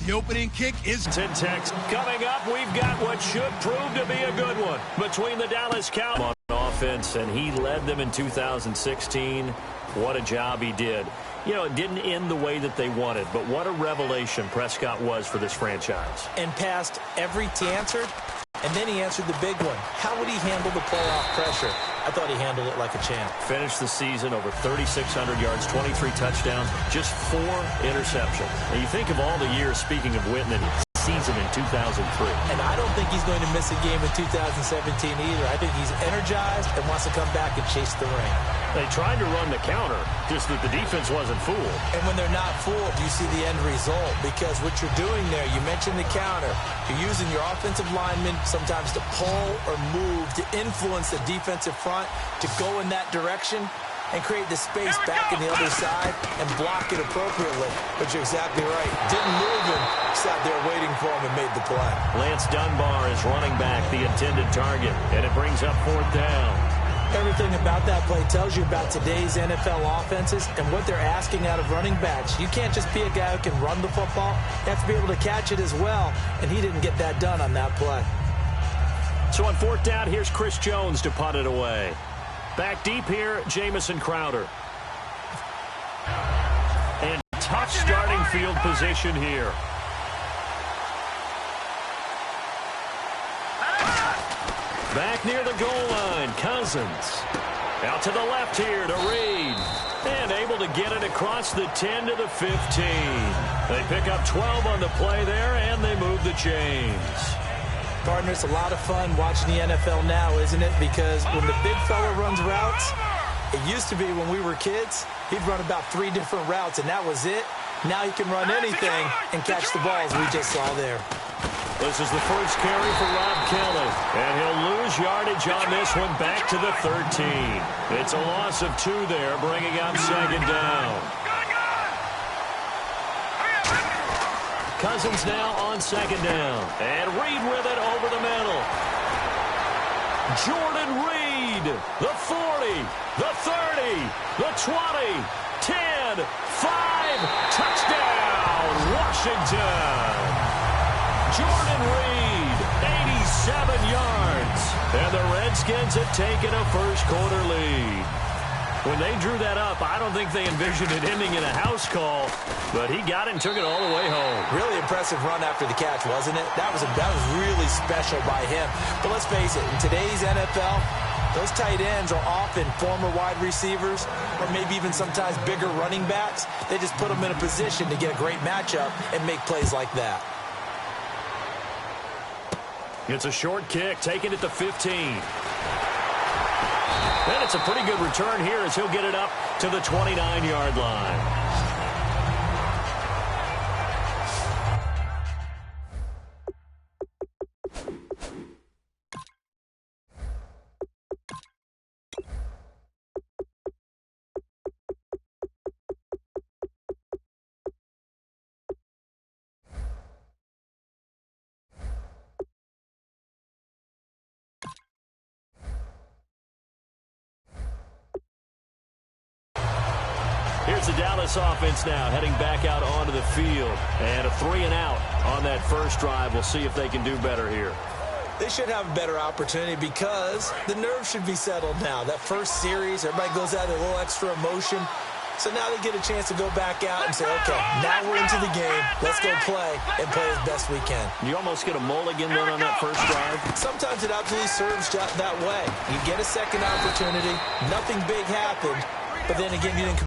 The opening kick is... Syntax coming up. We've got what should prove to be a good one between the Dallas Cowboys on offense, and he led them in 2016. What a job he did. You know, it didn't end the way that they wanted, but what a revelation Prescott was for this franchise. And passed every he answered, and then he answered the big one. How would he handle the playoff pressure? I thought he handled it like a champ. Finished the season over 3,600 yards, 23 touchdowns, just 4 interceptions. And you think of all the years, speaking of Whitman, season in 2003. And I don't think he's going to miss a game in 2017 either. I think he's energized and wants to come back and chase the ring. They tried to run the counter, just that the defense wasn't fooled. And when they're not fooled, you see the end result. Because what you're doing there, you mentioned the counter. You're using your offensive linemen sometimes to pull or move, to influence the defensive front, to go in that direction and create the space back in the other side and block it appropriately. But you're exactly right. Didn't move him. Sat there waiting for him and made the play. Lance Dunbar is running back the intended target, and it brings up 4th down. Everything about that play tells you about today's NFL offenses and what they're asking out of running backs. You can't just be a guy who can run the football. You have to be able to catch it as well, and he didn't get that done on that play. So on 4th down, here's Chris Jones to punt it away. Back deep here, Jamison Crowder. And tough starting field position here. Back near the goal line, Cousins. Out to the left here to Reed. And able to get it across the 10 to the 15. They pick up 12 on the play there, and they move the chains. Partner, it's a lot of fun watching the NFL now, isn't it? Because when the big fella runs routes, it used to be when we were kids, he'd run about 3 different routes, and that was it. Now he can run anything and catch the balls we just saw there. This is the first carry for Rob Kelly, and he'll lose yardage on this one back to the 13. It's a loss of 2 there, bringing up 2nd down. Cousins now on 2nd down. And Reed with it over the middle. Jordan Reed, the 40, the 30, the 20, 10, 5, touchdown, Washington. Jordan Reed, 87 yards. And the Redskins have taken a first-quarter lead. When they drew that up, I don't think they envisioned it ending in a house call, but he got it and took it all the way home. Really impressive run after the catch, wasn't it? That was really special by him. But let's face it, in today's NFL, those tight ends are often former wide receivers or maybe even sometimes bigger running backs. They just put them in a position to get a great matchup and make plays like that. It's a short kick, taken at the 15. And it's a pretty good return here as he'll get it up to the 29-yard line. Here's the Dallas offense now, heading back out onto the field. And a 3-and-out on that first drive. We'll see if they can do better here. They should have a better opportunity because the nerves should be settled now. That first series, everybody goes out with a little extra emotion. So now they get a chance to go back out and say, okay, now we're into the game. Let's go play and play as best we can. You almost get a mulligan then on that first drive. Sometimes it absolutely serves that way. You get a second opportunity. Nothing big happened. But then again, you didn't